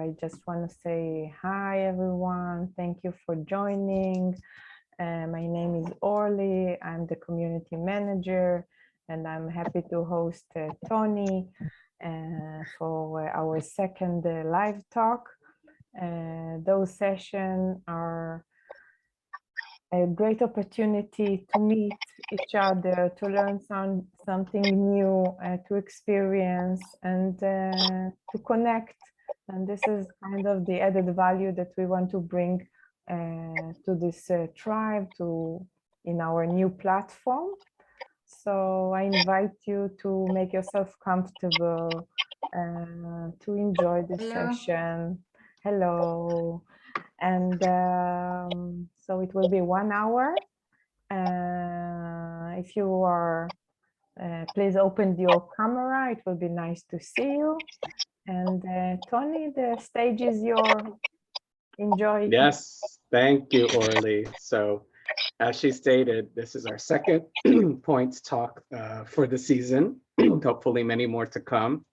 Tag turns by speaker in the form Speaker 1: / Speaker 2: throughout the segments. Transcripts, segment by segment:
Speaker 1: I just want to say hi, everyone. Thank you for joining. My name is Orly. I'm the community manager, and I'm happy to host Tony for our second live talk. Those sessions are a great opportunity to meet each other, to learn something new, to experience, and to connect. And this is kind of the added value that we want to bring to this tribe, in our new platform. So I invite you to make yourself comfortable, to enjoy this session. Hello. And so it will be 1 hour. If you are, please open your camera. It will be nice to see you. And Tony, the stage is yours. Enjoy.
Speaker 2: Yes, thank you, Orly. So as she stated, this is our second points talk for the season. Hopefully many more to come.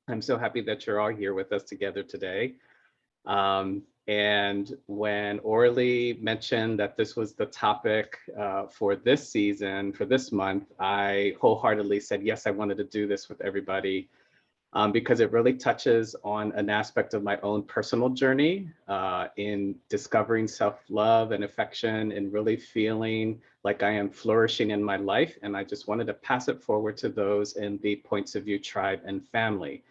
Speaker 2: I'm so happy that you're all here with us together today. And when Orly mentioned that this was the topic for this season, for this month, I wholeheartedly said, yes, I wanted to do this with everybody because it really touches on an aspect of my own personal journey in discovering self-love and affection and really feeling like I am flourishing in my life. And I just wanted to pass it forward to those in the Points of View tribe and family.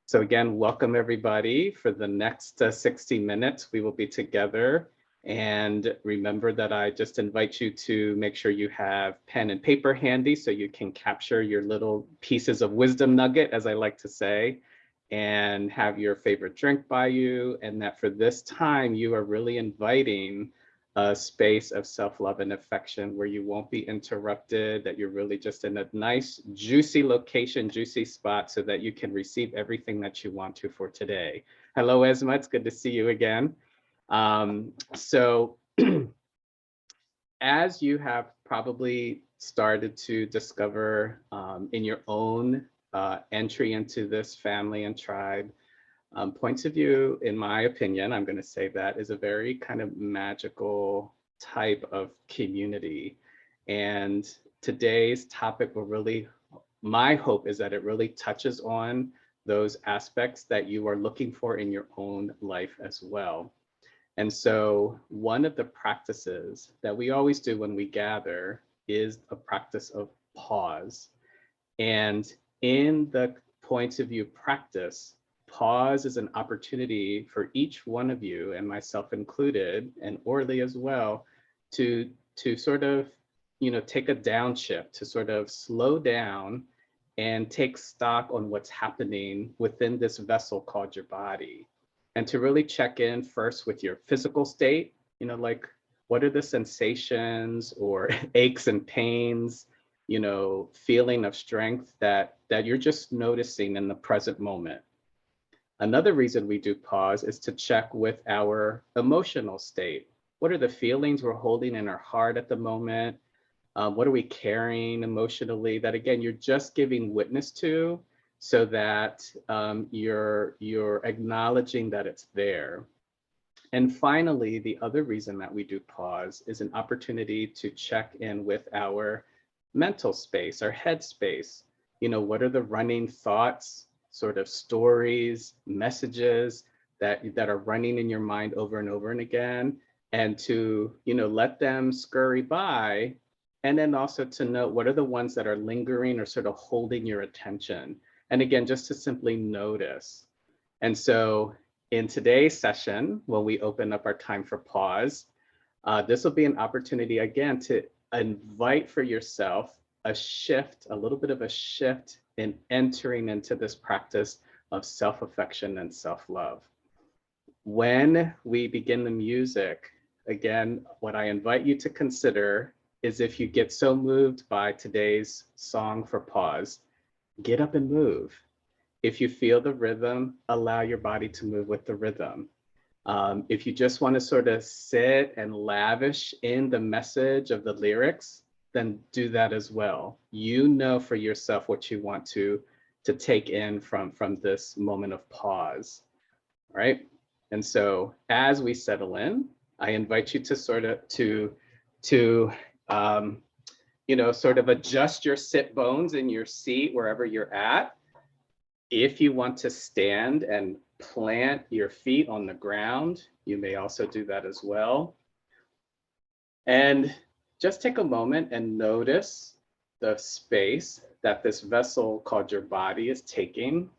Speaker 2: So again, welcome everybody. For the next 60 minutes, we will be together. And remember that I just invite you to make sure you have pen and paper handy so you can capture your little pieces of wisdom nugget, as I like to say, and have your favorite drink by you. And that for this time, you are really inviting a space of self-love and affection where you won't be interrupted, that you're really just in a nice, juicy location, juicy spot so that you can receive everything that you want to for today. Hello, Esma, it's good to see you again. So as you have probably started to discover in your own entry into this family and tribe, Points of View, in my opinion, I'm going to say that is a very kind of magical type of community. And today's topic will really, my hope is that it really touches on those aspects that you are looking for in your own life as well. And so one of the practices that we always do when we gather is a practice of pause. And in the Points of View practice, pause is an opportunity for each one of you, and myself included, and Orly as well, to sort of, take a downshift, to sort of slow down and take stock on what's happening within this vessel called your body. And to really check in first with your physical state, like what are the sensations or aches and pains, feeling of strength that you're just noticing in the present moment. Another reason we do pause is to check with our emotional state. What are the feelings we're holding in our heart at the moment? What are we carrying emotionally that, again, you're just giving witness to so that you're acknowledging that it's there. And finally, the other reason that we do pause is an opportunity to check in with our mental space, our head space. What are the running thoughts, sort of stories, messages that are running in your mind over and over and again, and to, let them scurry by. And then also to note what are the ones that are lingering or sort of holding your attention. And again, just to simply notice. And so in today's session, when we open up our time for pause, this will be an opportunity again to invite for yourself a shift, a little bit of a shift in entering into this practice of self-affection and self-love. When we begin the music, again, what I invite you to consider is if you get so moved by today's song for pause, get up and move. If you feel the rhythm, allow your body to move with the rhythm. If you just want to sort of sit and lavish in the message of the lyrics, then do that as well. You know for yourself what you want to take in from this moment of pause, right? And so as we settle in, I invite you to sort of sort of adjust your sit bones in your seat wherever you're at. If you want to stand and plant your feet on the ground, you may also do that as well. And just take a moment and notice the space that this vessel called your body is taking.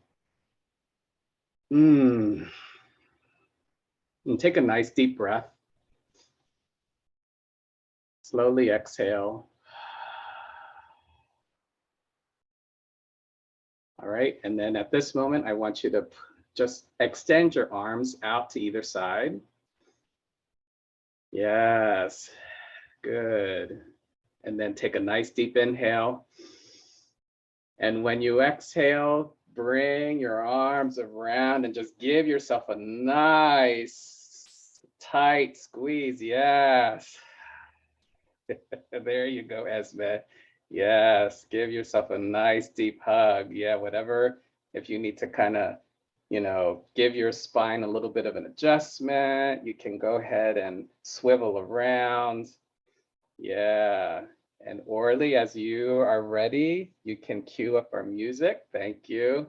Speaker 2: And take a nice deep breath. Slowly exhale. All right, and then at this moment, I want you to just extend your arms out to either side. Yes, good. And then take a nice deep inhale. And when you exhale, bring your arms around and just give yourself a nice tight squeeze. Yes. There you go, Esme. Yes, give yourself a nice deep hug. Yeah, whatever. If you need to kind of, give your spine a little bit of an adjustment, you can go ahead and swivel around. Yeah. And Orly, as you are ready, you can cue up our music. Thank you.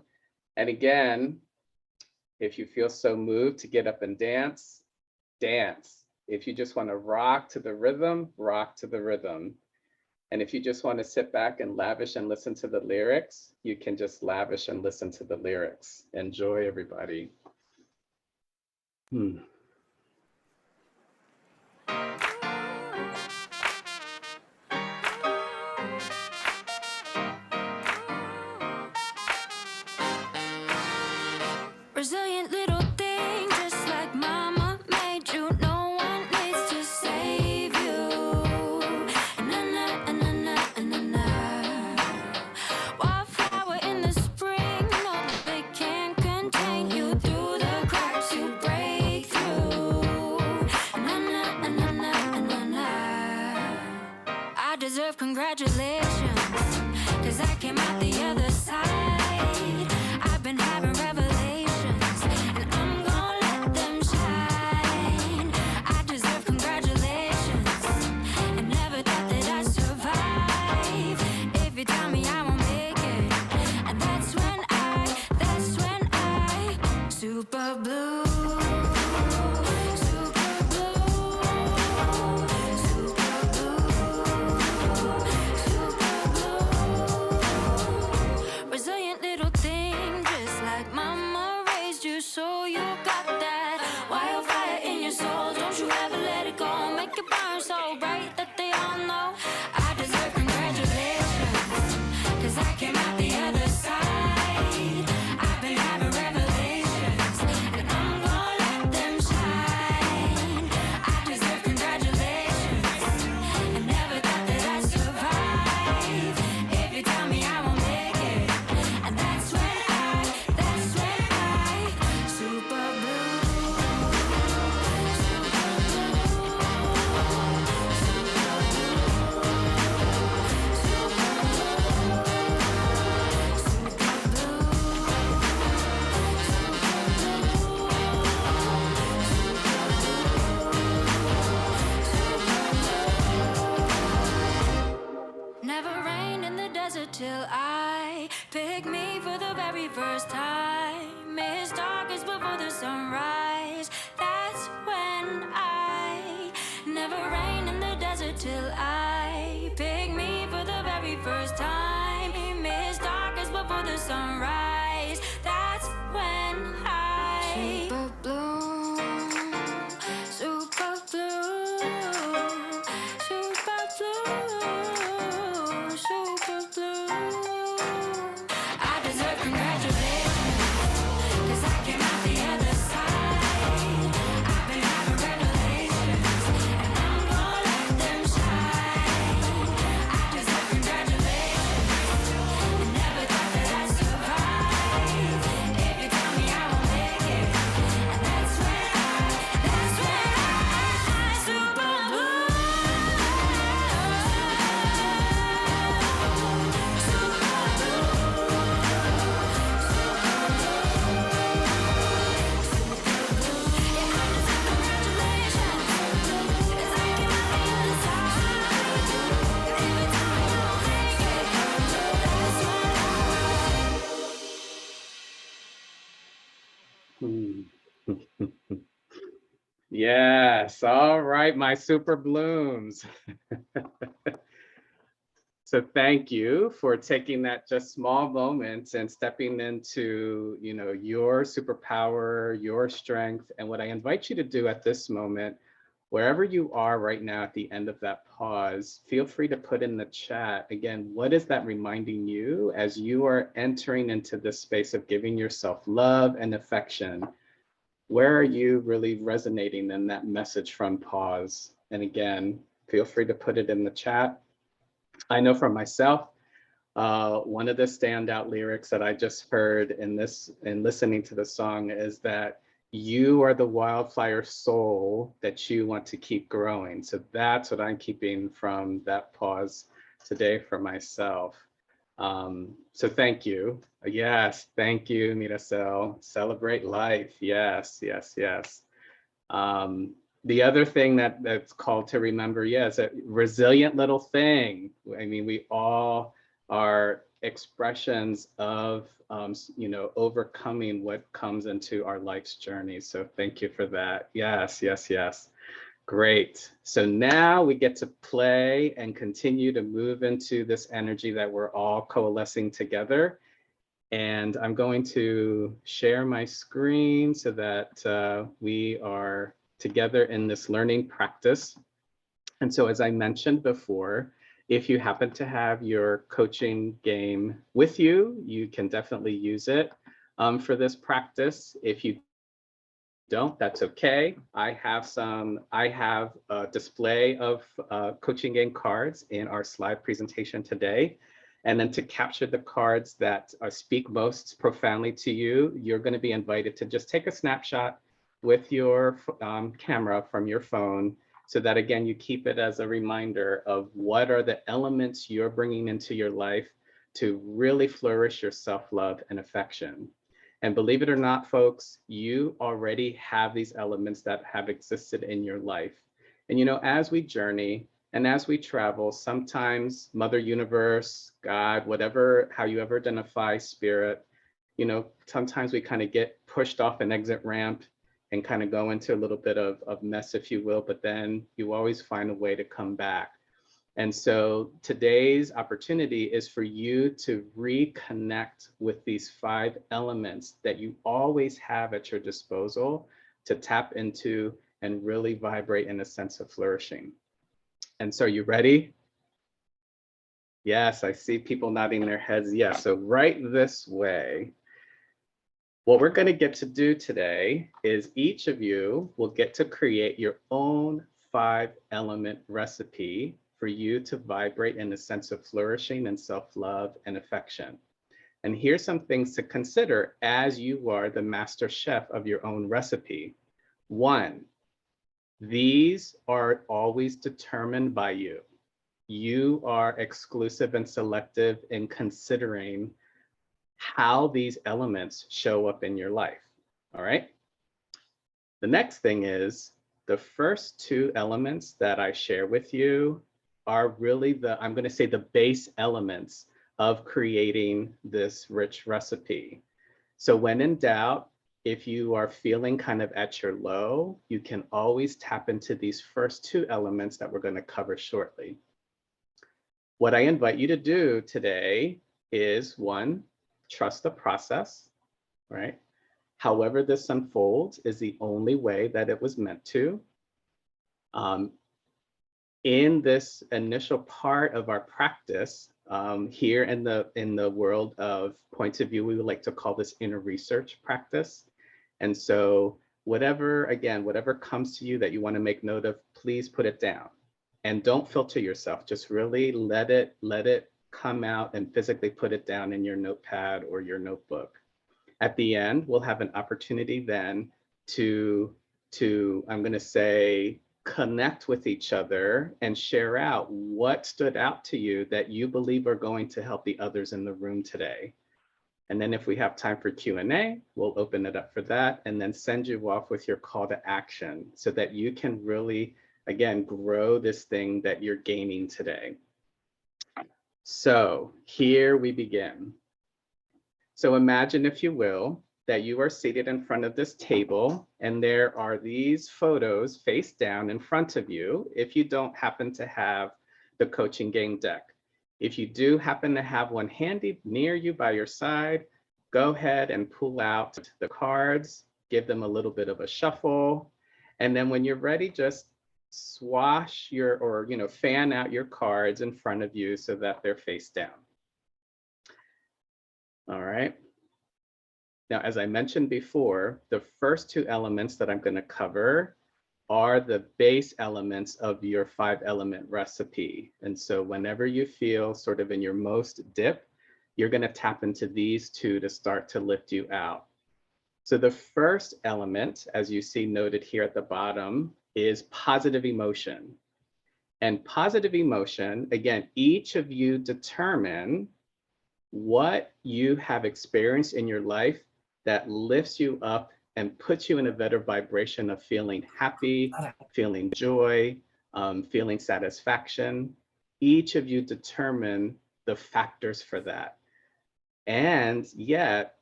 Speaker 2: And again, if you feel so moved to get up and dance, dance. If you just want to rock to the rhythm, rock to the rhythm. And if you just want to sit back and lavish and listen to the lyrics, you can just lavish and listen to the lyrics. Enjoy, everybody.
Speaker 3: Resilient little thing, just like mama made you. No one needs to save you. Na-na-na-na-na-na. Wildflower in the spring, no, they can't contain you. Through the cracks you break through. Na-na-na-na-na-na. I deserve congratulations, 'cause I came out the other side. I've been having revelations, and I'm gonna let them shine. I deserve congratulations, and never thought that I'd survive. If you tell me I won't make it, and that's when I super blue. Resilient little thing, just like mama raised you, so you got that wildfire in your soul. Don't you ever let it go. Make it burn so bright that they all know. I deserve congratulations, 'cause I came out the other side. I've been having revelations, and I'm gonna let them shine. I deserve congratulations, and never thought that I'd survive. If you tell me I won't make it, and that's when I super blue. Never rained in the desert till I picked me for the very first time. It's darkest before the sunrise. That's when I never rained in the desert till I picked me for the very first time. It's darkest before the sunrise. That's when I super blue, super blue, super blue, super blue. I deserve congratulations, 'cause I came out the other side. I've been having revelations, and I'm gonna let them shine.
Speaker 2: Yes. All right, my super blooms. So thank you for taking that just small moment and stepping into, your superpower, your strength. And what I invite you to do at this moment, wherever you are right now at the end of that pause, feel free to put in the chat, again, what is that reminding you as you are entering into this space of giving yourself love and affection? Where are you really resonating in that message from pause? And again, feel free to put it in the chat. I know for myself, one of the standout lyrics that I just heard in listening to the song is that you are the wildfire soul that you want to keep growing. So that's what I'm keeping from that pause today for myself. So thank you. Yes, thank you, Miracel. Celebrate life. Yes, yes, yes. The other thing that's called to remember, yes, a resilient little thing. I mean, we all are expressions of, overcoming what comes into our life's journey. So thank you for that. Yes, yes, yes. Great. So now we get to play and continue to move into this energy that we're all coalescing together. And I'm going to share my screen so that we are together in this learning practice. And so as I mentioned before, if you happen to have your coaching game with you, you can definitely use it for this practice. If you don't, that's okay. I have a display of coaching game cards in our slide presentation today. And then to capture the cards that speak most profoundly to you, you're going to be invited to just take a snapshot with your camera from your phone, so that again, you keep it as a reminder of what are the elements you're bringing into your life to really flourish your self-love and affection. And believe it or not, folks, you already have these elements that have existed in your life. And as we journey and as we travel, sometimes Mother Universe, God, how you ever identify, spirit, sometimes we kind of get pushed off an exit ramp and kind of go into a little bit of mess, if you will, but then you always find a way to come back. And so today's opportunity is for you to reconnect with these 5 elements that you always have at your disposal to tap into and really vibrate in a sense of flourishing. And so you ready? Yes, I see people nodding their heads. Yes, so right this way. What we're going to get to do today is each of you will get to create your own 5-element recipe for you to vibrate in a sense of flourishing and self-love and affection. And here's some things to consider as you are the master chef of your own recipe. 1, these are always determined by you. You are exclusive and selective in considering how these elements show up in your life. All right. The next thing is the first 2 elements that I share with you are really I'm going to say the base elements of creating this rich recipe. So when in doubt, if you are feeling kind of at your low, you can always tap into these first 2 elements that we're going to cover shortly. What I invite you to do today is 1, trust the process, right? However this unfolds is the only way that it was meant to. In this initial part of our practice, here in the world of points of view, we would like to call this inner research practice. And so whatever comes to you that you want to make note of, please put it down. And don't filter yourself, just really let it come out and physically put it down in your notepad or your notebook. At the end, we'll have an opportunity then to I'm going to say, connect with each other and share out what stood out to you that you believe are going to help the others in the room today. And then if we have time for Q&A, we'll open it up for that and then send you off with your call to action so that you can really, again, grow this thing that you're gaining today. So here we begin. So imagine, if you will, that you are seated in front of this table and there are these photos face down in front of you if you don't happen to have the coaching game deck. If you do happen to have one handy near you by your side, go ahead and pull out the cards, give them a little bit of a shuffle. And then when you're ready, just swash your, or fan out your cards in front of you so that they're face down. All right. Now, as I mentioned before, the first two elements that I'm going to cover are the base elements of your 5-element recipe. And so whenever you feel sort of in your most dip, you're going to tap into these two to start to lift you out. So the first element, as you see noted here at the bottom, is positive emotion. And positive emotion, again, each of you determine what you have experienced in your life that lifts you up and puts you in a better vibration of feeling happy, feeling joy, feeling satisfaction. Each of you determine the factors for that. And yet,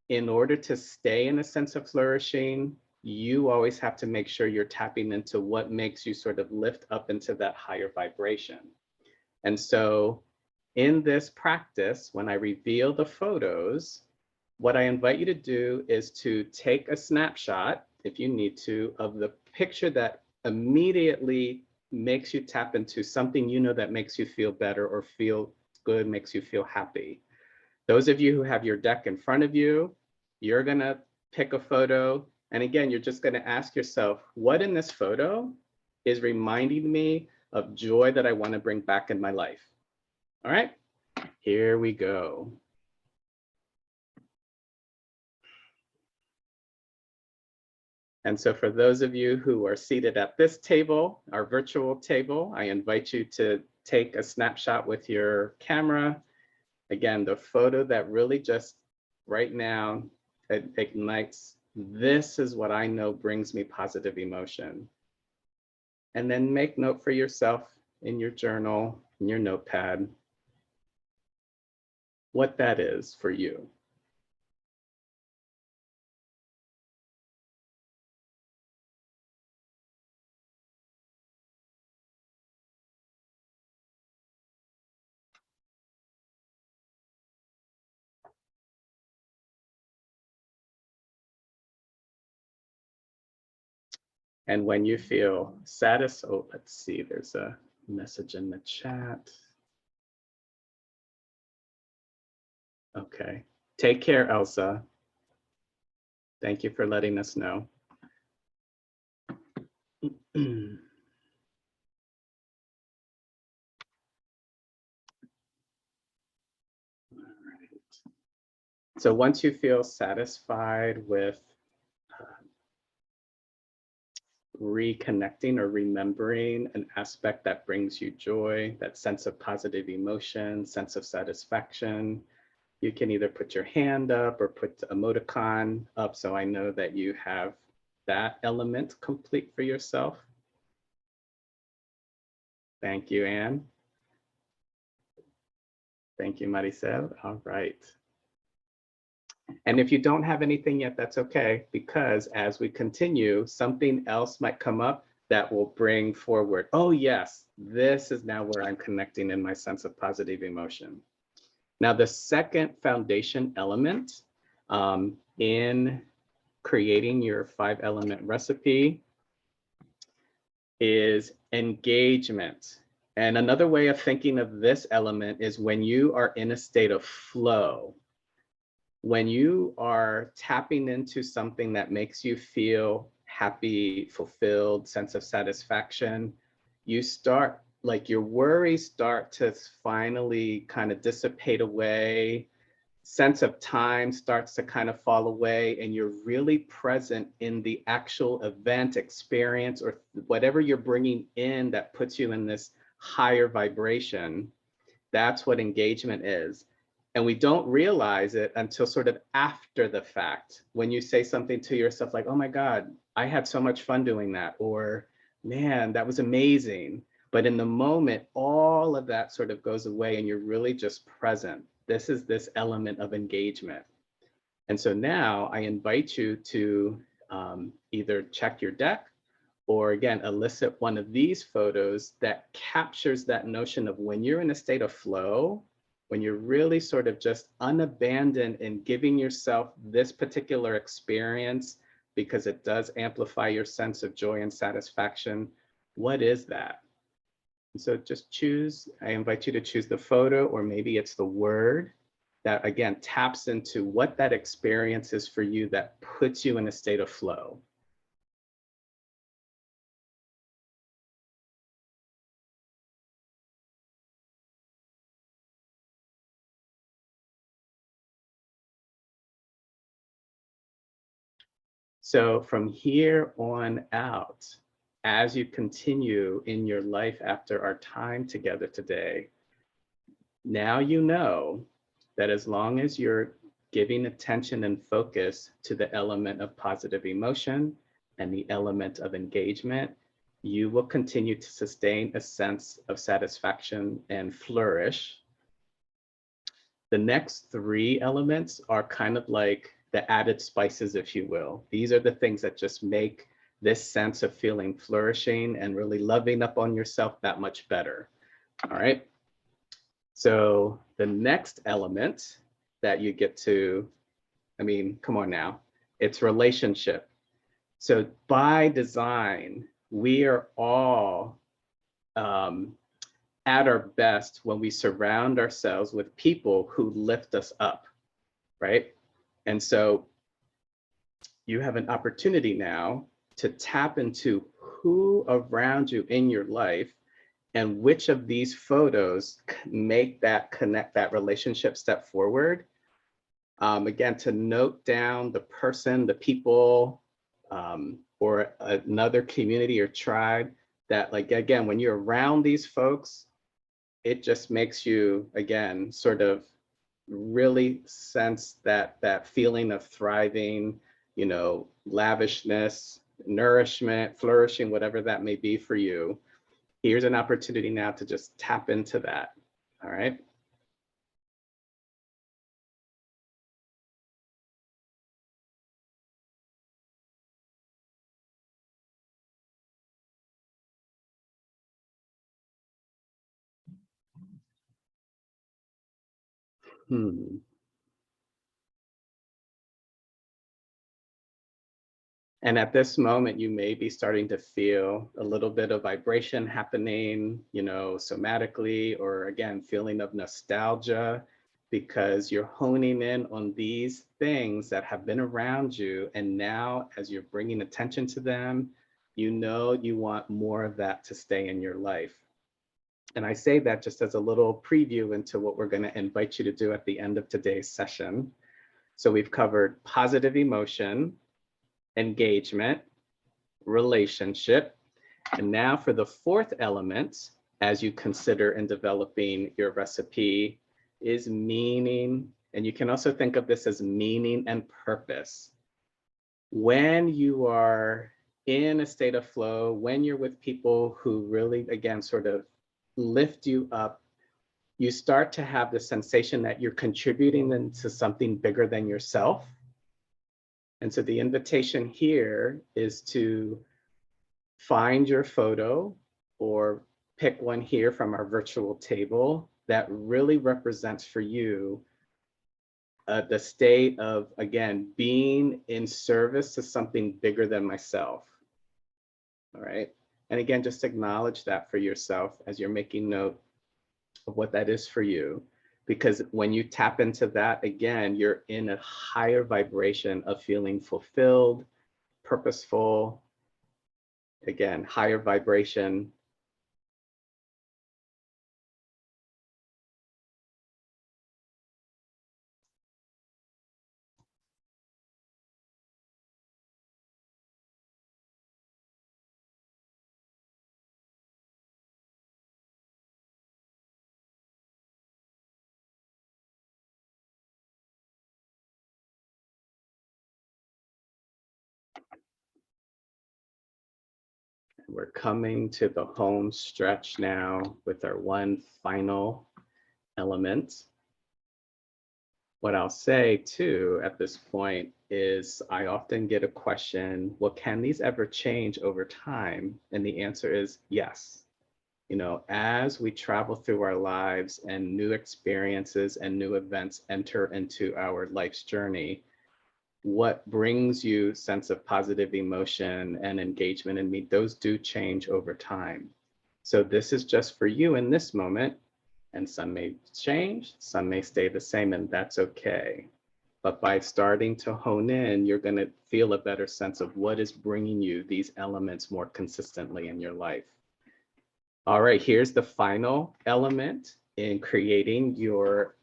Speaker 2: in order to stay in a sense of flourishing, you always have to make sure you're tapping into what makes you sort of lift up into that higher vibration. And so in this practice, when I reveal the photos, what I invite you to do is to take a snapshot, if you need to, of the picture that immediately makes you tap into something that makes you feel better or feel good, makes you feel happy. Those of you who have your deck in front of you, you're gonna pick a photo. And again, you're just gonna ask yourself, what in this photo is reminding me of joy that I wanna bring back in my life? All right, here we go. And so for those of you who are seated at this table, our virtual table, I invite you to take a snapshot with your camera. Again, the photo that really just right now ignites, this is what I know brings me positive emotion. And then make note for yourself in your journal, in your notepad, what that is for you. And when you feel satisfied, oh, let's see, there's a message in the chat. Okay, take care, Elsa. Thank you for letting us know. All right. So once you feel satisfied with reconnecting or remembering an aspect that brings you joy, that sense of positive emotion, sense of satisfaction, you can either put your hand up or put emoticon up so I know that you have that element complete for yourself. Thank you, Anne. Thank you, Maricel. All right. And if you don't have anything yet, that's okay, because as we continue, something else might come up that will bring forward, oh yes, this is now where I'm connecting in my sense of positive emotion. Now, the second foundation element in creating your 5-element recipe is engagement. And another way of thinking of this element is when you are in a state of flow. When you are tapping into something that makes you feel happy, fulfilled, sense of satisfaction, you start, like your worries start to finally kind of dissipate away, sense of time starts to kind of fall away, and you're really present in the actual event, experience, or whatever you're bringing in that puts you in this higher vibration. That's what engagement is. And we don't realize it until sort of after the fact, when you say something to yourself like, oh my God, I had so much fun doing that, or man, that was amazing. But in the moment, all of that sort of goes away and you're really just present. This is this element of engagement. And so now I invite you to either check your deck or again, elicit one of these photos that captures that notion of when you're in a state of flow, when you're really sort of just unabandoned in giving yourself this particular experience because it does amplify your sense of joy and satisfaction. What is that? And so just choose, I invite you to choose the photo, or maybe it's the word that again taps into what that experience is for you that puts you in a state of flow. So from here on out, as you continue in your life after our time together today, now you know that as long as you're giving attention and focus to the element of positive emotion and the element of engagement, you will continue to sustain a sense of satisfaction and flourish. The next three elements are kind of like the added spices, if you will. These are the things that just make this sense of feeling flourishing and really loving up on yourself that much better. All right. So the next element that you get to, I mean, come on now, it's relationship. So by design, we are all at our best when we surround ourselves with people who lift us up, right? And so you have an opportunity now to tap into who around you in your life and which of these photos make that connect that relationship step forward. Again, to note down the person, the people, or another community or tribe that, like, again, when you're around these folks, it just makes you, again, sort of really sense that feeling of thriving, you know, lavishness, nourishment, flourishing, whatever that may be for you. Here's an opportunity now to just tap into that. All right. And at this moment, you may be starting to feel a little bit of vibration happening, you know, somatically, or again, feeling of nostalgia, because you're honing in on these things that have been around you. And now, as you're bringing attention to them, you know you want more of that to stay in your life. And I say that just as a little preview into what we're going to invite you to do at the end of today's session. So we've covered positive emotion, engagement, relationship. And now for the fourth element, as you consider in developing your recipe, is meaning. And you can also think of this as meaning and purpose. When you are in a state of flow, when you're with people who really, again, sort of lift you up, you start to have the sensation that you're contributing into something bigger than yourself. And so the invitation here is to find your photo or pick one here from our virtual table that really represents for you the state of, again, being in service to something bigger than myself. All right. And again, just acknowledge that for yourself as you're making note of what that is for you. Because when you tap into that, again, you're in a higher vibration of feeling fulfilled, purposeful, again, higher vibration. We're coming to the home stretch now with our one final element. what I'll say too at this point is I often get a question, well, can these ever change over time? And the answer is yes. You know, as we travel through our lives and new experiences and new events enter into our life's journey, what brings you sense of positive emotion and engagement in me, those do change over time. So this is just for you in this moment, and some may change, some may stay the same, and that's okay. But by starting to hone in, you're going to feel a better sense of what is bringing you these elements more consistently in your life. All right, here's the final element in creating your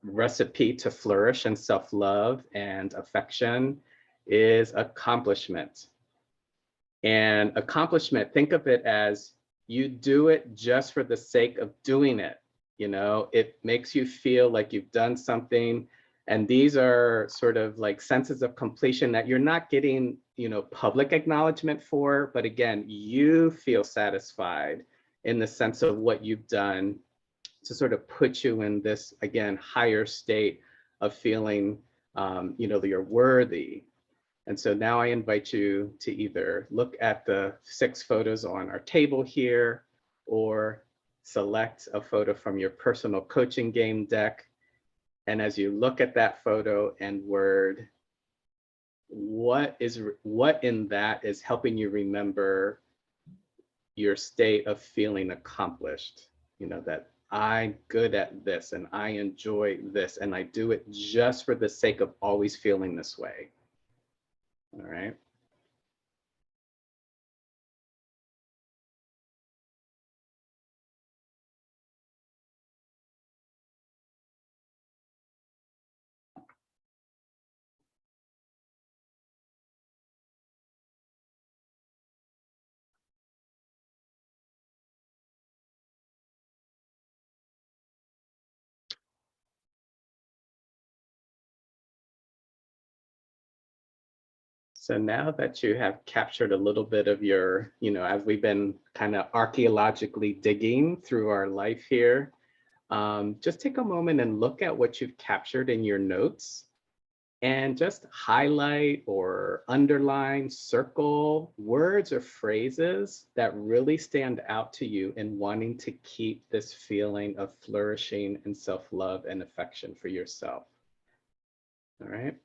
Speaker 2: recipe to flourish in self-love and affection is accomplishment. And accomplishment, think of it as you do it just for the sake of doing it. You know, it makes you feel like you've done something. And these are sort of like senses of completion that you're not getting, you know, public acknowledgement for. But again, you feel satisfied in the sense of what you've done to sort of put you in this, again, higher state of feeling, you know, that you're worthy. And so now I invite you to either look at the 6 photos on our table here, or select a photo from your personal coaching game deck. And as you look at that photo and word, what in that is helping you remember your state of feeling accomplished? You know, that I'm good at this and I enjoy this and I do it just for the sake of always feeling this way. All right. So now that you have captured a little bit of your, you know, as we've been kind of archaeologically digging through our life here, just take a moment and look at what you've captured in your notes and just highlight or underline, circle words or phrases that really stand out to you in wanting to keep this feeling of flourishing and self-love and affection for yourself. All right.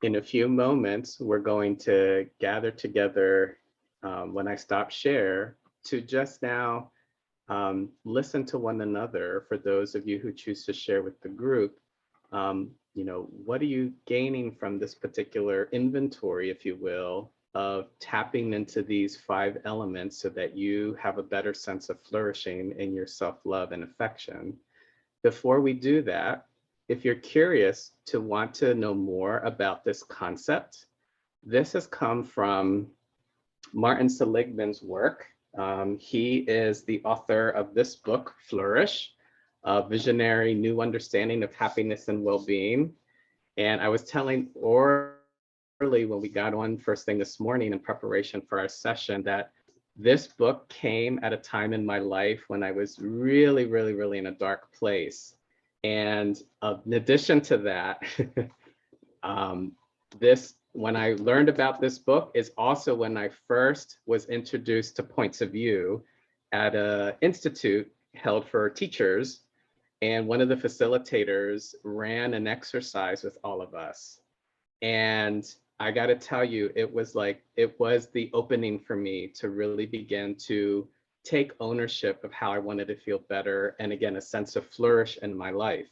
Speaker 2: In a few moments, we're going to gather together when I stop share to just now listen to one another. For those of you who choose to share with the group, you know, what are you gaining from this particular inventory, if you will, of tapping into these 5 elements so that you have a better sense of flourishing in your self-love and affection. Before we do that, if you're curious to want to know more about this concept, this has come from Martin Seligman's work. He is the author of this book, Flourish, A Visionary New Understanding of Happiness and Well-Being. And I was telling Orly when we got on first thing this morning in preparation for our session that this book came at a time in my life when I was really, really, really in a dark place. And in addition to that, when I learned about this book is also when I first was introduced to Points of View at an institute held for teachers. And one of the facilitators ran an exercise with all of us. And I got to tell you, it was the opening for me to really begin to take ownership of how I wanted to feel better. And again, a sense of flourish in my life.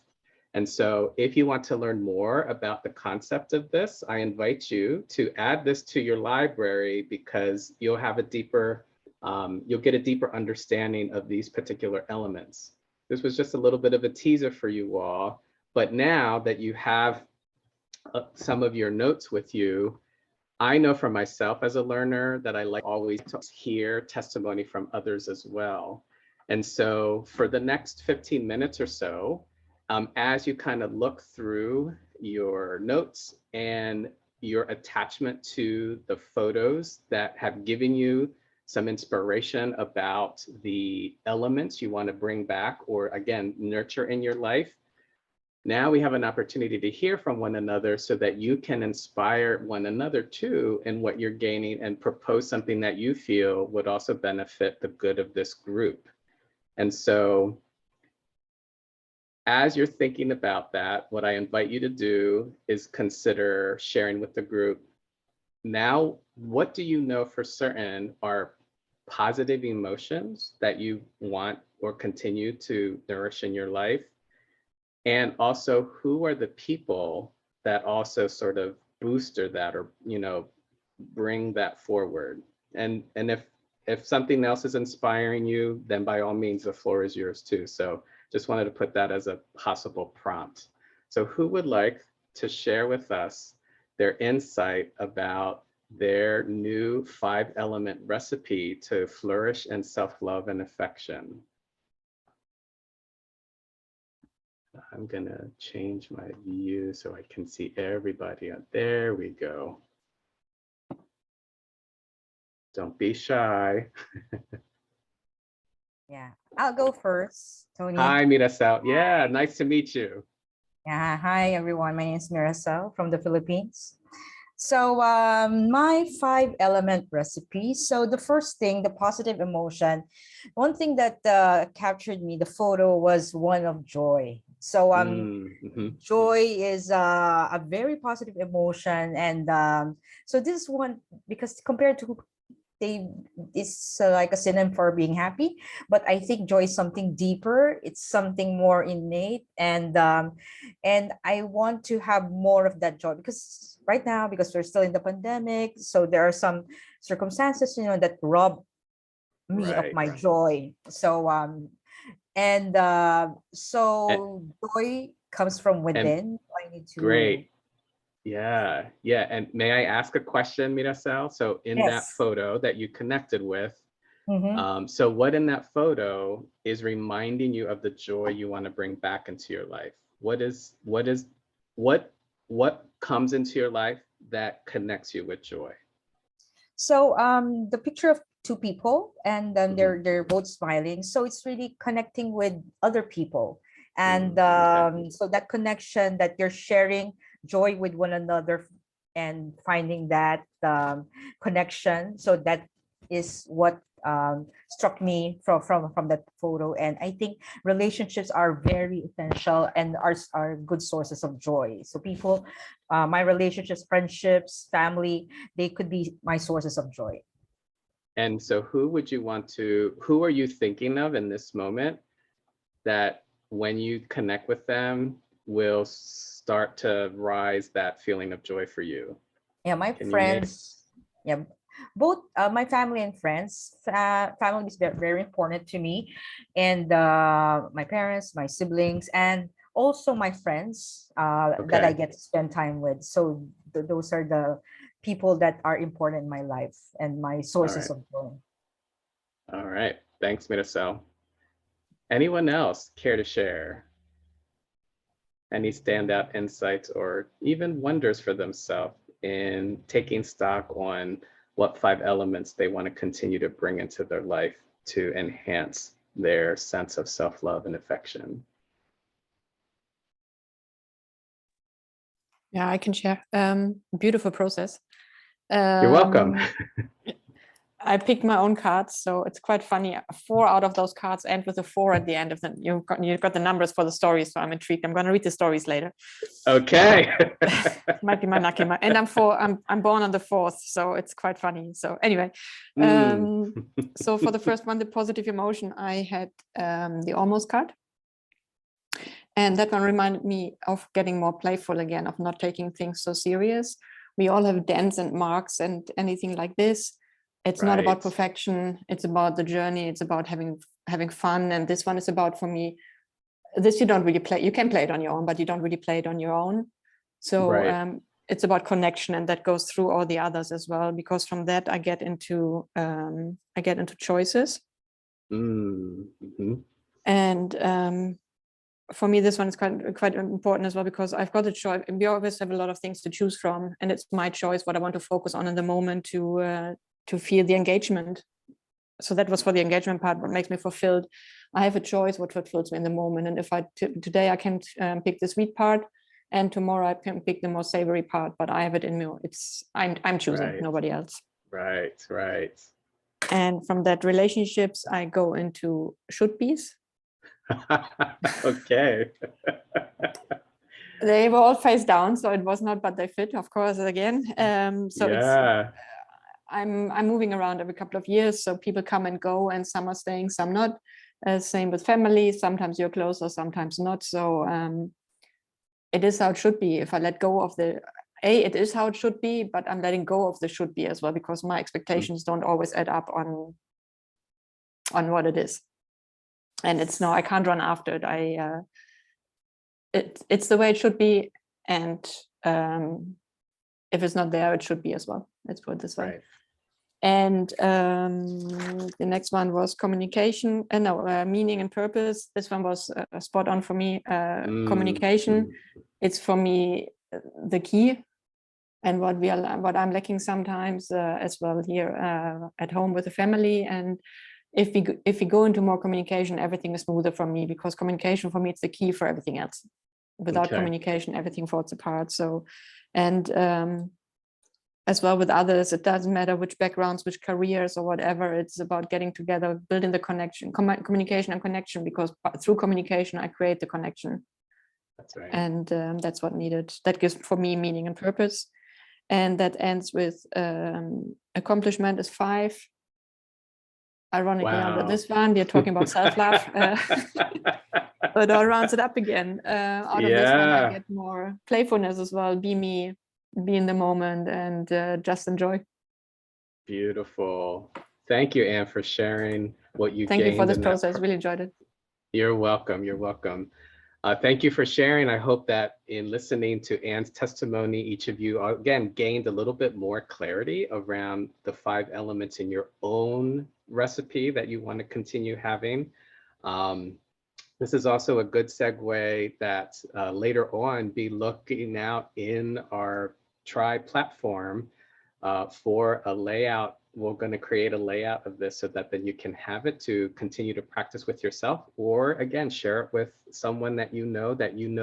Speaker 2: And so if you want to learn more about the concept of this, I invite you to add this to your library because you'll have a deeper, you'll get a deeper understanding of these particular elements. This was just a little bit of a teaser for you all, but now that you have some of your notes with you, I know for myself as a learner that I like always to hear testimony from others as well. And so for the next 15 minutes or so, as you kind of look through your notes and your attachment to the photos that have given you some inspiration about the elements you want to bring back or, again, nurture in your life, now we have an opportunity to hear from one another so that you can inspire one another too in what you're gaining and propose something that you feel would also benefit the good of this group. And so as you're thinking about that, what I invite you to do is consider sharing with the group. Now, what do you know for certain are positive emotions that you want or continue to nourish in your life? And also, who are the people that also sort of booster that or, you know, bring that forward? And if something else is inspiring you, then by all means, the floor is yours too. So just wanted to put that as a possible prompt. So who would like to share with us their insight about their new 5-element recipe to flourish in self-love and affection? I'm gonna change my view so I can see everybody. There we go. Don't be shy.
Speaker 4: Yeah, I'll go first, Tony.
Speaker 2: Hi, Mirasal. Yeah, nice to meet you.
Speaker 4: Yeah, hi everyone. My name is Mirasal from the Philippines. So my 5-element recipe. So the first thing, the positive emotion, one thing that captured me, the photo, was one of joy. So joy is a very positive emotion, and so this is one, because compared to it's like a synonym for being happy, but I think joy is something deeper. It's something more innate, and I want to have more of that joy, because right now, because we're still in the pandemic, so there are some circumstances, you know, that rob me of my joy. So so joy comes from within. I need to.
Speaker 2: Great. Yeah. And may I ask a question, Mirasal? So in that photo that you connected with, so what in that photo is reminding you of the joy you want to bring back into your life? What comes into your life that connects you with joy?
Speaker 4: So the picture of two people, and then they're both smiling. So it's really connecting with other people. And so that connection, that you're sharing joy with one another and finding that connection. So that is what struck me from that photo. And I think relationships are very essential and are good sources of joy. So people, my relationships, friendships, family, they could be my sources of joy.
Speaker 2: And so who are you thinking of in this moment that when you connect with them will start to rise that feeling of joy for you?
Speaker 4: Yeah, my friends. Yeah, both my family and friends. Family is very important to me, and my parents, my siblings, and also my friends that I get to spend time with. So those are the people that are important in my life and my sources of joy.
Speaker 2: All right, thanks, Mirasal. Anyone else care to share any standout insights or even wonders for themselves in taking stock on what 5 elements they want to continue to bring into their life to enhance their sense of self-love and affection?
Speaker 5: Yeah, I can share. Beautiful process.
Speaker 2: You're welcome.
Speaker 5: I picked my own cards, so it's quite funny. 4 out of those cards end with a 4 at the end of them. You've got the numbers for the stories, so I'm intrigued. I'm going to read the stories later.
Speaker 2: Okay.
Speaker 5: Might be my lucky, and I'm born on the 4th, so it's quite funny. So anyway, so for the first one, the positive emotion, I had the almost card. And that one reminded me of getting more playful again, of not taking things so serious. We all have dents and marks and anything like this. It's not about perfection. It's about the journey. It's about having fun. And this one is about, for me, this you don't really play. You can play it on your own, but you don't really play it on your own. So it's about connection, and that goes through all the others as well, because from that I get into choices. And for me, this one is quite important as well, because I've got a choice. We always have a lot of things to choose from, and it's my choice what I want to focus on in the moment to feel the engagement. So that was for the engagement part, what makes me fulfilled. I have a choice what fulfills me in the moment, and if today I can pick the sweet part, and tomorrow I can pick the more savory part, but I have it in me. I'm choosing,
Speaker 2: Right.
Speaker 5: nobody else.
Speaker 2: Right.
Speaker 5: And from that relationships, I go into should be's.
Speaker 2: Okay.
Speaker 5: They were all face down, so it was not, but they fit, of course, again. So
Speaker 2: Yeah.
Speaker 5: I'm moving around every couple of years, so people come and go, and some are staying, some not. Same with family. Sometimes you're closer, sometimes not. So it is how it should be. If I let go of it is how it should be, but I'm letting go of the should be as well, because my expectations don't always add up on what it is. And I can't run after it. It's the way it should be, and if it's not there, it should be as well. Let's put it this way.
Speaker 2: Right.
Speaker 5: And the next one was communication. Meaning and purpose. This one was spot on for me. Communication. It's for me the key, and what I'm lacking sometimes as well here at home with the family. And if we go into more communication, everything is smoother for me, because communication for me, it's the key for everything else. Without communication, everything falls apart. So, and as well with others, it doesn't matter which backgrounds, which careers or whatever, it's about getting together, building the connection, communication and connection, because through communication, I create the connection.
Speaker 2: That's right.
Speaker 5: And that's what needed. That gives for me meaning and purpose. And that ends with accomplishment is 5. Ironically, under this one, we're talking about self-love, but all rounds it up again. Out of this one, I get more playfulness as well. Be me, be in the moment, and just enjoy.
Speaker 2: Beautiful. Thank you, Anne, for sharing what you
Speaker 5: Thank you for this
Speaker 2: gained in
Speaker 5: process. Really enjoyed it.
Speaker 2: You're welcome. You're welcome. Thank you for sharing. I hope that in listening to Anne's testimony, each of you, again, gained a little bit more clarity around the 5 elements in your own recipe that you want to continue having. This is also a good segue that later on be looking out in our Tribe platform for a layout. We're going to create a layout of this so that then you can have it to continue to practice with yourself, or again, share it with someone that you know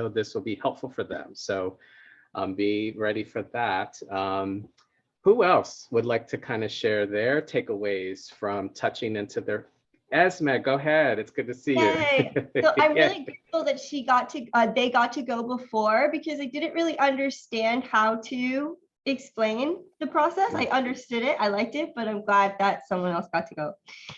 Speaker 2: this will be helpful for them. So be ready for that. Who else would like to kind of share their takeaways from touching into their Esme, go ahead. It's good to see
Speaker 6: Yay.
Speaker 2: you.
Speaker 6: So I'm really grateful that they got to go before, because I didn't really understand how to explain the process. I understood it, I liked it, but I'm glad that someone else got to go.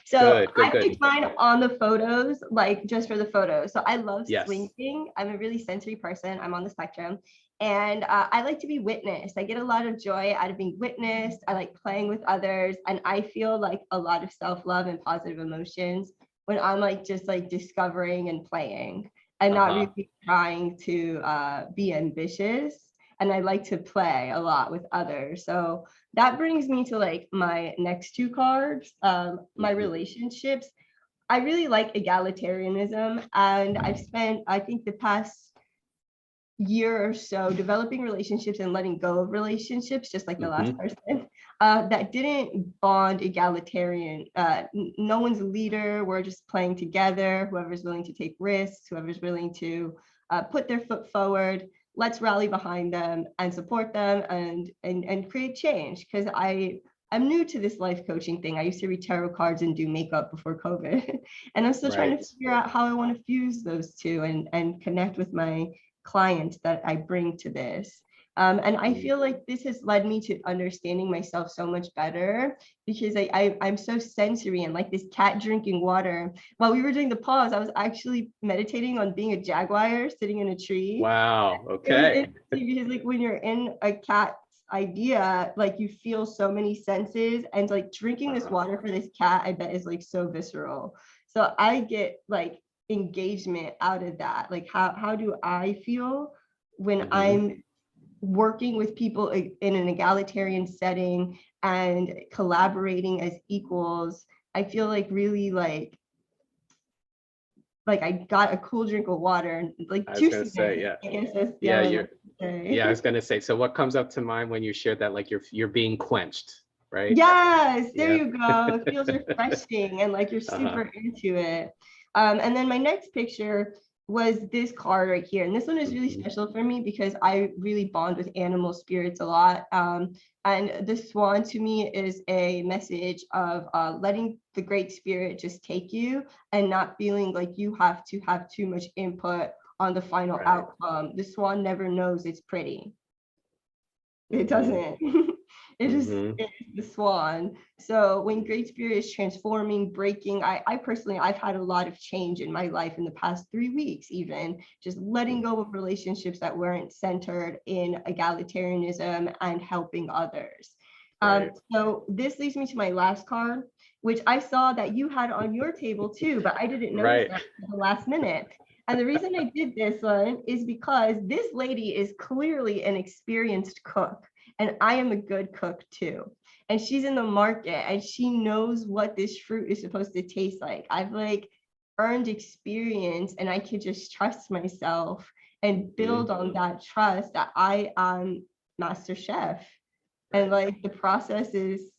Speaker 6: So I picked mine on the photos, like just for the photos. So I love swinging. I'm a really sensory person. I'm on the spectrum. And I like to be witnessed. I get a lot of joy out of being witnessed. I like playing with others. And I feel like a lot of self-love and positive emotions when I'm like just like discovering and playing and not really trying to be ambitious. And I like to play a lot with others. So that brings me to like my next 2 cards, my relationships. I really like egalitarianism. And I've spent, I think, the past year or so developing relationships and letting go of relationships, just like the last person, that didn't bond egalitarian. No one's a leader. We're just playing together. Whoever's willing to take risks, whoever's willing to put their foot forward, let's rally behind them and support them and create change. Because I'm new to this life coaching thing. I used to read tarot cards and do makeup before COVID. And I'm still trying to figure out how I want to fuse those two and connect with my clients that I bring to this. And I feel like this has led me to understanding myself so much better, because I'm so sensory, and like this cat drinking water. While we were doing the pause, I was actually meditating on being a jaguar sitting in a tree.
Speaker 2: Wow. Okay.
Speaker 6: Because like when you're in a cat's idea, like you feel so many senses, and like drinking this water for this cat, I bet is like so visceral. So I get like engagement out of that. Like how do I feel when I'm working with people in an egalitarian setting and collaborating as equals? I feel like really like like I got a cool drink of water and like
Speaker 2: I was
Speaker 6: juicy.
Speaker 2: gonna say, yeah.
Speaker 6: I guess that's the
Speaker 2: Yeah,
Speaker 6: other
Speaker 2: you're,
Speaker 6: one to say.
Speaker 2: yeah, I was gonna say, so what comes up to mind when you shared that, like you're being quenched, right?
Speaker 6: Yes, there
Speaker 2: Yeah.
Speaker 6: you go. It feels refreshing and like you're super into it. And then my next picture was this card right here. And this one is really special for me because I really bond with animal spirits a lot. And the swan to me is a message of letting the great spirit just take you and not feeling like you have to have too much input on the final
Speaker 2: Right.
Speaker 6: outcome. The swan never knows it's pretty. It doesn't. It just is the swan. So when great spirit is transforming, breaking, I personally, I've had a lot of change in my life in the past 3 weeks, even just letting go of relationships that weren't centered in egalitarianism and helping others.
Speaker 2: Right.
Speaker 6: So this leads me to my last card, which I saw that you had on your table too, but I didn't notice that until the last minute. And the reason I did this one is because this lady is clearly an experienced cook, and I am a good cook too. And she's in the market and she knows what this fruit is supposed to taste like. I've like earned experience and I could just trust myself and build on that trust that I am master chef. And like the process is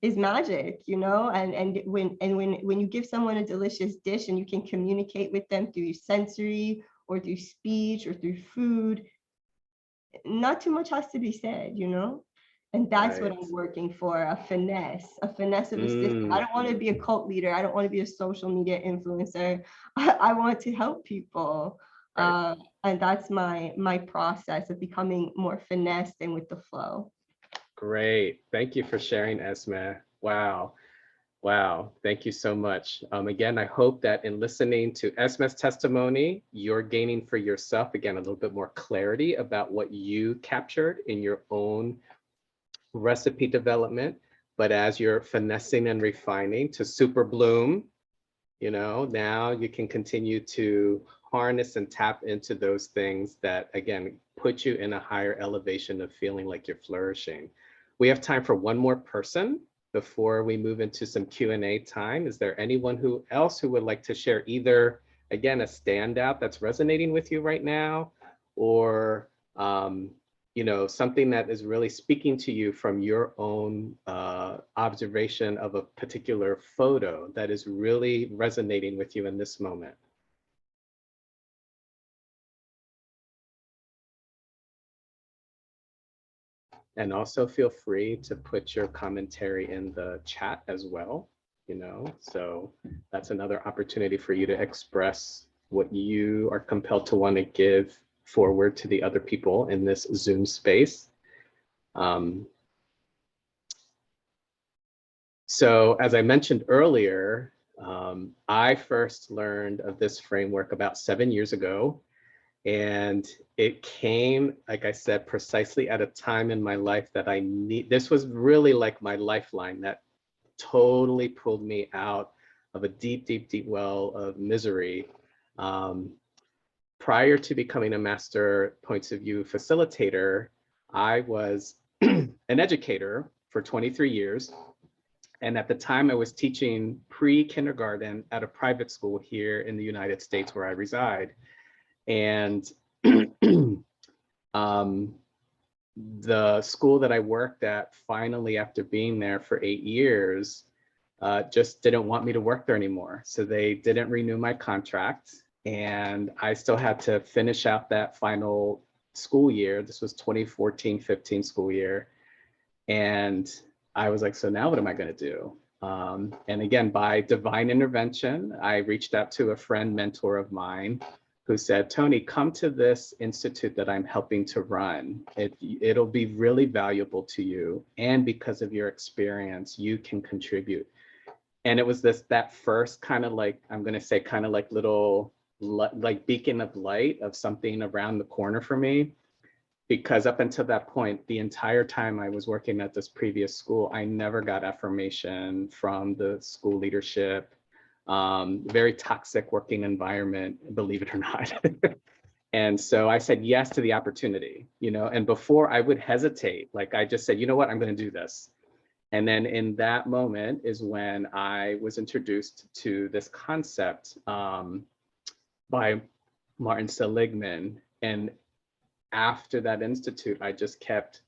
Speaker 6: magic, you know, and when you give someone a delicious dish and you can communicate with them through sensory or through speech or through food, not too much has to be said, you know. And that's what I'm working for, a finesse of a system. I don't want to be a cult leader. I don't want to be a social media influencer. I want to help people. And that's my process of becoming more finessed and with the flow.
Speaker 2: Great. Thank you for sharing, Esme. Wow. Wow. Thank you so much. Again, I hope that in listening to Esme's testimony, you're gaining for yourself, again, a little bit more clarity about what you captured in your own recipe development. But as you're finessing and refining to super bloom, you know, now you can continue to harness and tap into those things that, again, put you in a higher elevation of feeling like you're flourishing. We have time for one more person before we move into some Q&A time. Is there anyone else who would like to share either, again, a standout that's resonating with you right now, or you know, something that is really speaking to you from your own observation of a particular photo that is really resonating with you in this moment? And also feel free to put your commentary in the chat as well, you know, so that's another opportunity for you to express what you are compelled to want to give forward to the other people in this Zoom space. So as I mentioned earlier, I first learned of this framework about 7 years ago. And it came, like I said, precisely at a time in my life that this was really like my lifeline that totally pulled me out of a deep, deep, deep well of misery. Prior to becoming a master points of view facilitator, I was an educator for 23 years. And at the time I was teaching pre-kindergarten at a private school here in the United States where I reside. And the school that I worked at, finally, after being there for 8 years, just didn't want me to work there anymore. So they didn't renew my contract, and I still had to finish out that final school year. This was 2014-15 school year. And I was like, so now what am I going to do? And again, by divine intervention, I reached out to a friend, mentor of mine, who said, Tony, come to this institute that I'm helping to run. It'll be really valuable to you. And because of your experience, you can contribute. And it was that first kind of like, I'm going to say kind of like little like beacon of light of something around the corner for me. Because up until that point, the entire time I was working at this previous school, I never got affirmation from the school leadership. Very toxic working environment, believe it or not. And so I said yes to the opportunity, you know, and before I would hesitate, like I just said, you know what, I'm going to do this. And then in that moment is when I was introduced to this concept by Martin Seligman. And after that institute, I just kept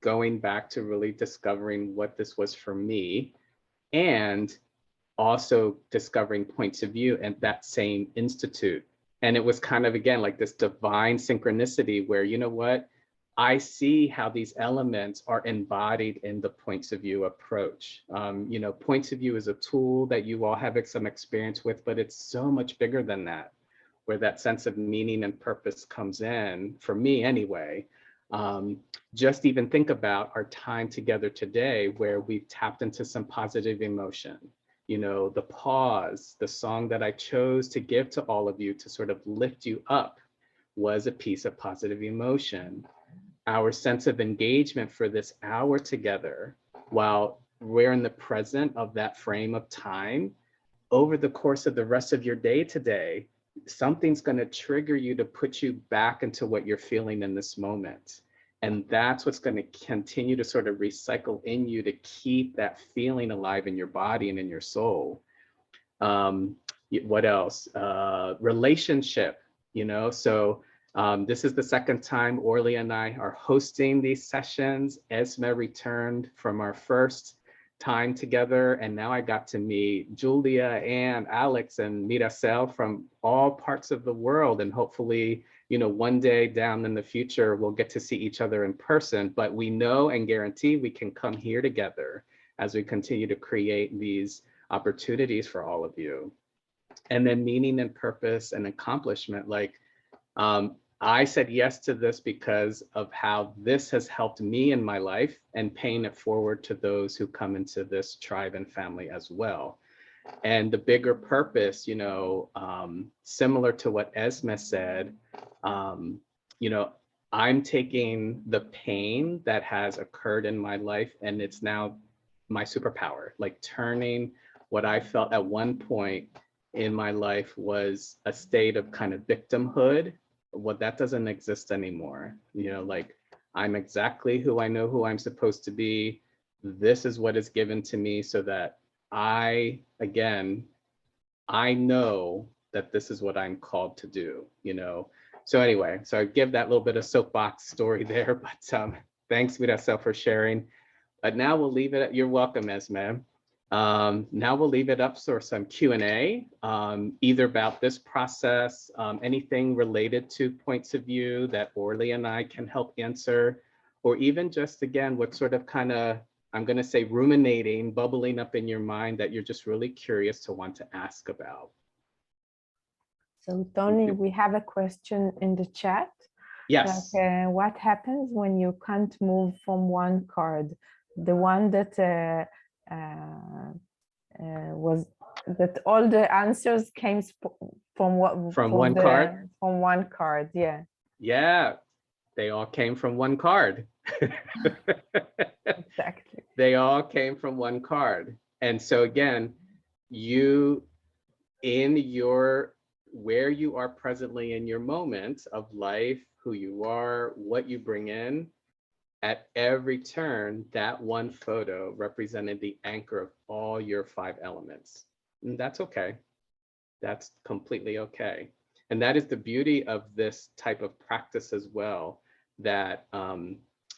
Speaker 2: going back to really discovering what this was for me, and also discovering points of view at that same institute. And it was kind of, again, like this divine synchronicity where, you know what, I see how these elements are embodied in the points of view approach. You know, points of view is a tool that you all have some experience with, but it's so much bigger than that, where that sense of meaning and purpose comes in, for me anyway. Just even think about our time together today, where we've tapped into some positive emotion. You know, the pause, the song that I chose to give to all of you to sort of lift you up was a piece of positive emotion. Our sense of engagement for this hour together, while we're in the present of that frame of time, over the course of the rest of your day today, something's going to trigger you to put you back into what you're feeling in this moment. And that's what's going to continue to sort of recycle in you to keep that feeling alive in your body and in your soul. What else? Relationship, you know, so this is the second time Orly and I are hosting these sessions. Esme returned from our first time together, and now I got to meet Julia and Alex and Miracel from all parts of the world, and hopefully, you know, one day down in the future we'll get to see each other in person. But we know and guarantee we can come here together as we continue to create these opportunities for all of you. And then meaning and purpose and accomplishment, like I said yes to this because of how this has helped me in my life, and paying it forward to those who come into this tribe and family as well. And the bigger purpose, you know, similar to what Esme said, you know, I'm taking the pain that has occurred in my life, and it's now my superpower, like turning what I felt at one point in my life was a state of kind of victimhood. What that doesn't exist anymore. You know, like, I'm exactly who I know who I'm supposed to be. This is what is given to me, so that I know that this is what I'm called to do, you know. So anyway, so I give that little bit of soapbox story there, but thanks, Miracel, for sharing. But now we'll leave it at, you're welcome, Esme. Now we'll leave it up for some Q&A, either about this process, anything related to points of view that Orly and I can help answer, or even just, again, what sort of kind of, I'm going to say, ruminating, bubbling up in your mind that you're just really curious to want to ask about.
Speaker 1: So Tony, we have a question in the chat.
Speaker 2: Yes.
Speaker 1: Like, what happens when you can't move from one card? The one that was that all the answers came from what?
Speaker 2: From one card?
Speaker 1: From one card, yeah.
Speaker 2: Yeah, they all came from one card.
Speaker 1: Exactly.
Speaker 2: They all came from one card. And so again, you, in your, where you are presently in your moment of life, who you are, what you bring in, at every turn, that one photo represented the anchor of all your 5 elements. And that's okay. That's completely okay. And that is the beauty of this type of practice as well, that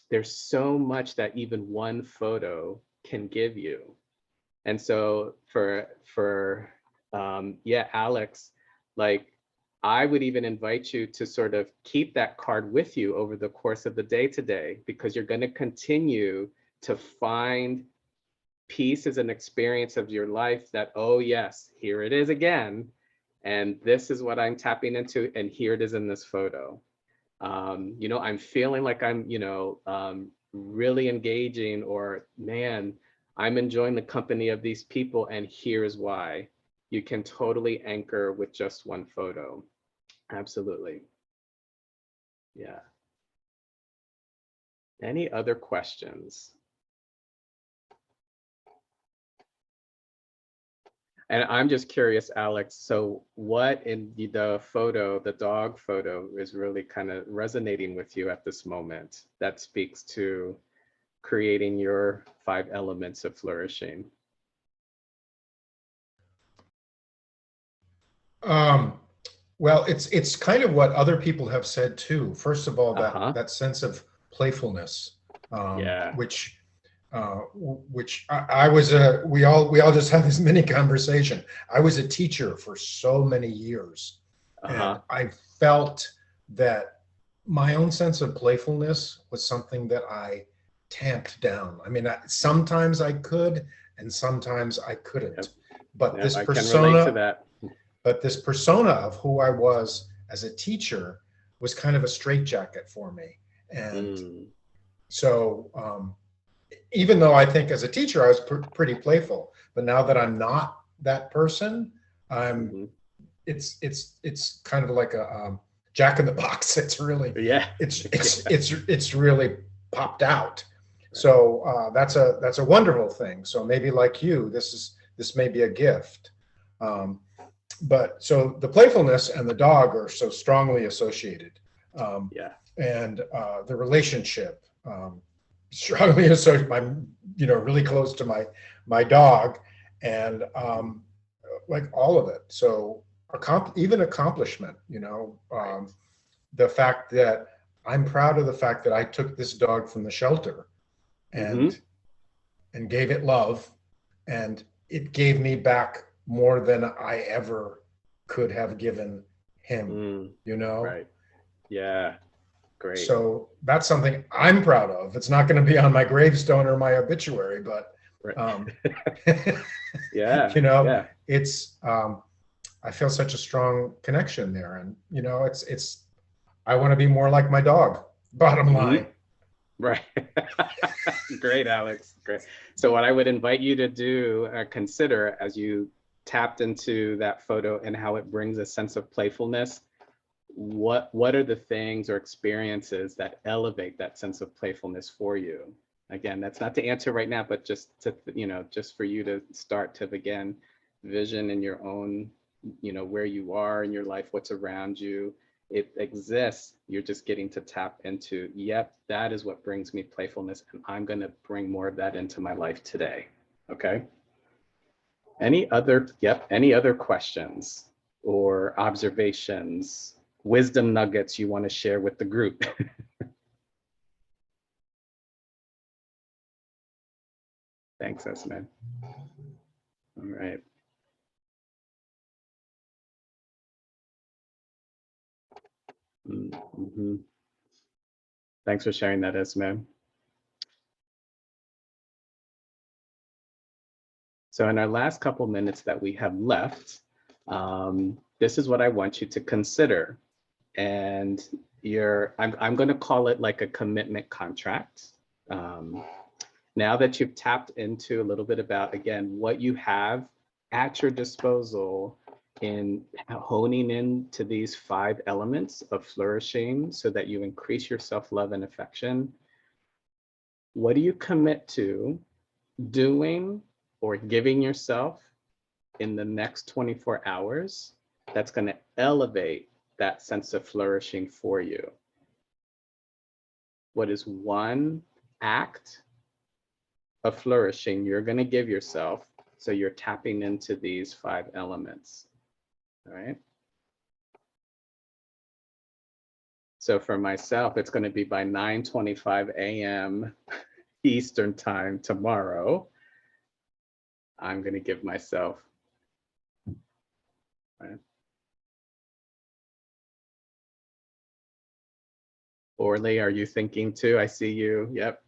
Speaker 2: there's so much that even one photo can give you. And so for yeah, Alex, like, I would even invite you to sort of keep that card with you over the course of the day today, because you're going to continue to find pieces and experience of your life that, oh yes, here it is again. And this is what I'm tapping into. And here it is in this photo. You know, I'm feeling like I'm, you know, really engaging, or man, I'm enjoying the company of these people. And here's why. You can totally anchor with just one photo. Absolutely. Yeah. Any other questions? And I'm just curious, Alex, so what in the photo, the dog photo, is really kind of resonating with you at this moment that speaks to creating your 5 elements of flourishing?
Speaker 7: Well, it's kind of what other people have said too. First of all,
Speaker 2: Uh-huh.
Speaker 7: that sense of playfulness,
Speaker 2: Yeah.
Speaker 7: which I was we all just had this mini conversation. I was a teacher for so many years,
Speaker 2: Uh-huh.
Speaker 7: and I felt that my own sense of playfulness was something that I tamped down. I mean, sometimes I could, and sometimes I couldn't.
Speaker 2: Yep.
Speaker 7: But
Speaker 2: Yep,
Speaker 7: this
Speaker 2: I can relate to
Speaker 7: persona,
Speaker 2: that.
Speaker 7: but this persona of who I was as a teacher was kind of a straitjacket for me. And so even though I think as a teacher I was pretty playful, but now that I'm not that person, it's kind of like a Jack in the Box. It's really it's really popped out. So that's a wonderful thing. So maybe like you, this may be a gift. But so the playfulness and the dog are so strongly associated. And the relationship strongly associated. I'm really close to my dog, and like all of it. So even accomplishment, the fact that I'm proud of the fact that I took this dog from the shelter and gave it love, and it gave me back more than I ever could have given him,
Speaker 2: Right. Yeah. Great.
Speaker 7: So that's something I'm proud of. It's not going to be on my gravestone or my obituary, but it's I feel such a strong connection there, and it's I want to be more like my dog. Bottom line.
Speaker 2: Right. Great, Alex. Great. So what I would invite you to do or consider as you tapped into that photo and how it brings a sense of playfulness, what are the things or experiences that elevate that sense of playfulness for you? Again, that's not to answer right now, but just to, just for you to start to begin vision in your own, where you are in your life, what's around you. It exists. You're just getting to tap into, yep, that is what brings me playfulness. And I'm going to bring more of that into my life today. Okay. Any other questions or observations, wisdom nuggets you want to share with the group? Thanks, Esme. All right. Thanks for sharing that, Esme. So in our last couple minutes that we have left, this is what I want you to consider. And I'm going to call it like a commitment contract. Now that you've tapped into a little bit about, again, what you have at your disposal in honing into these 5 elements of flourishing so that you increase your self-love and affection, what do you commit to doing or giving yourself in the next 24 hours that's going to elevate that sense of flourishing for you? What is one act of flourishing you're going to give yourself so you're tapping into these 5 elements? All right. So for myself, it's going to be by 9:25 a.m. Eastern time tomorrow. I'm going to give myself. Right. Orly, are you thinking too? I see you. Yep.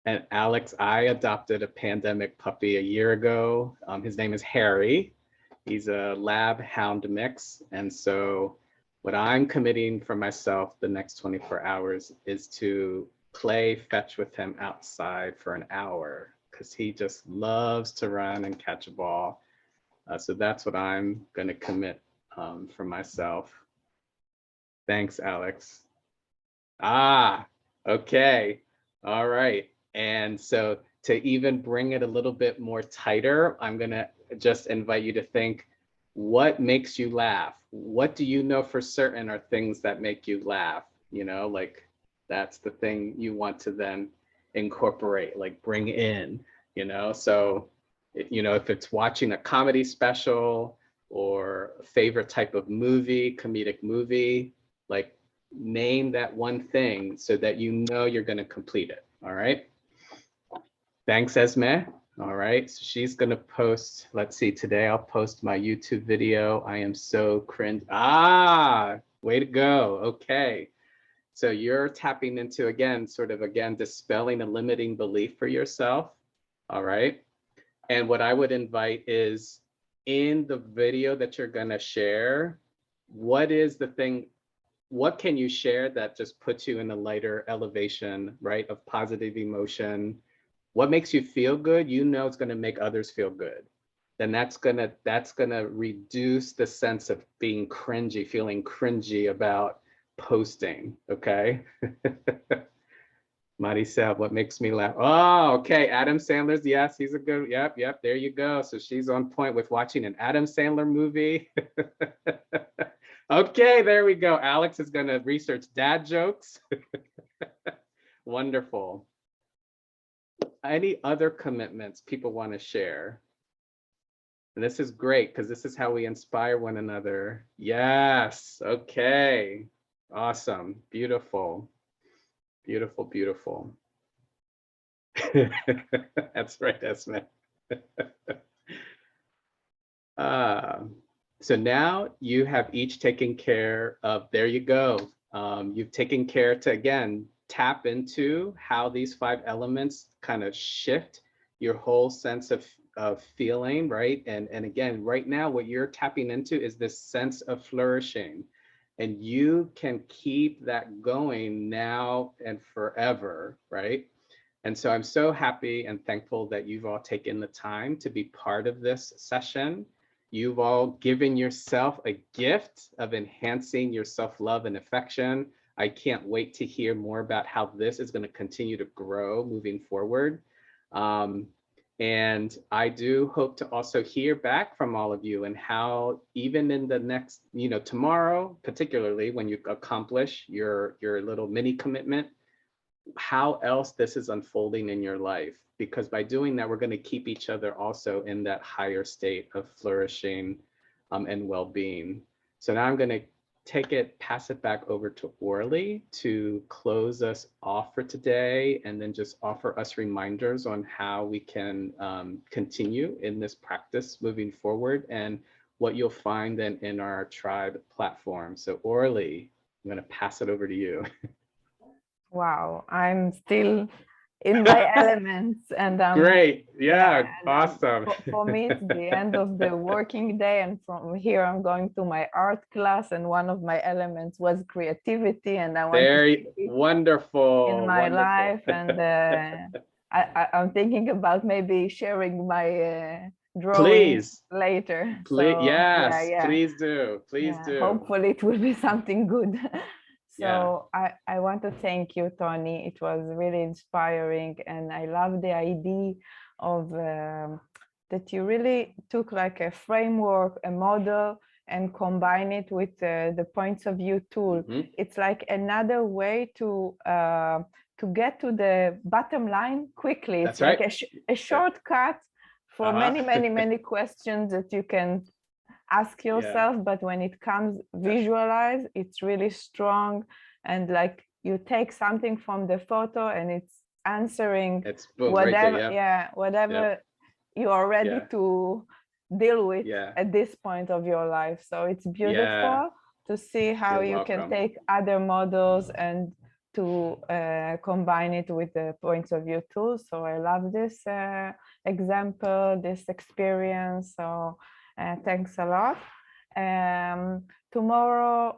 Speaker 2: And Alex, I adopted a pandemic puppy a year ago. His name is Harry. He's a lab hound mix. And so what I'm committing for myself the next 24 hours is to play fetch with him outside for an hour because he just loves to run and catch a ball. So that's what I'm going to commit for myself. Thanks, Alex. Okay. All right. And so to even bring it a little bit more tighter, I'm going to just invite you to think, what makes you laugh? What do you know for certain are things that make you laugh? Like that's the thing you want to then incorporate, like bring in. you know? So, you know, if it's watching a comedy special or a favorite type of movie, comedic movie, like name that one thing so that you know you're going to complete it. All right. Thanks, Esme. All right. So she's going to post, let's see, today I'll post my YouTube video. I am so cringe. Ah, way to go. Okay. So you're tapping into, again, sort of, again, dispelling a limiting belief for yourself. All right. And what I would invite is in the video that you're going to share, what is the thing, what can you share that just puts you in a lighter elevation, right, of positive emotion? What makes you feel good? You know it's going to make others feel good. Then that's gonna reduce the sense of being cringy, feeling cringy about posting. Okay. Maricel, what makes me laugh? Oh, okay. Adam Sandler's, yes, he's a good, yep, there you go. So she's on point with watching an Adam Sandler movie. Okay, there we go. Alex is gonna research dad jokes. Wonderful. Any other commitments people want to share? And this is great because this is how we inspire one another. Yes, okay. Awesome, beautiful. Beautiful, beautiful. That's right, Esme. So now you have each taken care of, there you go. You've taken care to, again, tap into how these 5 elements kind of shift your whole sense of feeling, right? And again, right now, what you're tapping into is this sense of flourishing. And you can keep that going now and forever, right? And so I'm so happy and thankful that you've all taken the time to be part of this session. You've all given yourself a gift of enhancing your self-love and affection. I can't wait to hear more about how this is going to continue to grow moving forward. And I do hope to also hear back from all of you and how even in the next, you know, tomorrow, particularly when you accomplish your little mini commitment, how else this is unfolding in your life. Because by doing that, we're going to keep each other also in that higher state of flourishing and well-being. So now I'm going to pass it back over to Orly to close us off for today, and then just offer us reminders on how we can continue in this practice moving forward and what you'll find then in our tribe platform. So Orly, I'm going to pass it over to you.
Speaker 1: Wow, I'm still in my elements, and
Speaker 2: great. Yeah, awesome.
Speaker 1: For me, it's the end of the working day, and from here I'm going to my art class, and one of my elements was creativity, and I want
Speaker 2: very wonderful
Speaker 1: in my life, and I'm thinking about maybe sharing my drawings later.
Speaker 2: Please,
Speaker 1: so,
Speaker 2: yes, please do. Please do.
Speaker 1: Hopefully it will be something good. So I want to thank you, Tony. It was really inspiring, and I love the idea of that you really took like a framework, a model, and combine it with the points of view tool. It's like another way to get to the bottom line quickly. It's like a shortcut for many questions that you can ask yourself, but when it comes visualize, it's really strong, and like you take something from the photo and it's answering whatever,
Speaker 2: right there,
Speaker 1: whatever you are ready to deal with at this point of your life. So it's beautiful to see how you can take other models and to combine it with the points of view tools. So I love this example, this experience. So thanks a lot. Tomorrow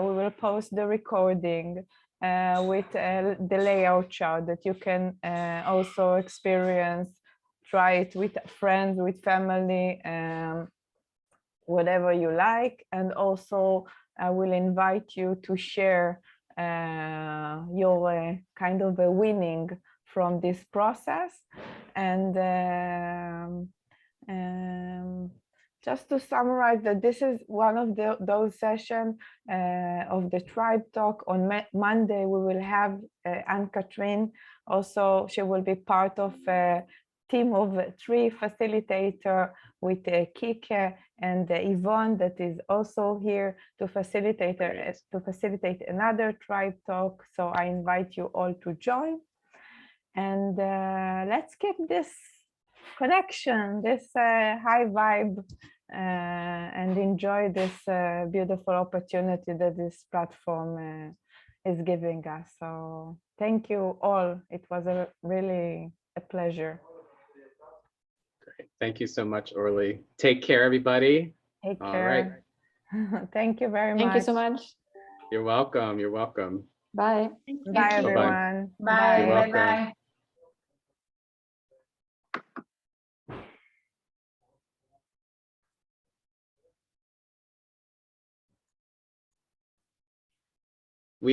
Speaker 1: we will post the recording with the layout chart that you can also experience, try it with friends, with family, whatever you like. And also I will invite you to share your kind of a winning from this process. And just to summarize that this is one of those sessions of the Tribe Talk. On Monday, we will have Anne-Catherine. Also, she will be part of team of 3 facilitator with Kike and Yvonne that is also here to facilitate another tribe talk. So I invite you all to join, and let's keep this connection, this high vibe, and enjoy this beautiful opportunity that this platform is giving us. So thank you all. It was really a pleasure.
Speaker 2: Great. Thank you so much, Orly. Take care, everybody.
Speaker 1: Take care.
Speaker 2: All right.
Speaker 1: Thank you very much.
Speaker 5: Thank you so much.
Speaker 2: You're welcome. You're welcome.
Speaker 5: Bye.
Speaker 1: Bye, everyone.
Speaker 2: You're welcome.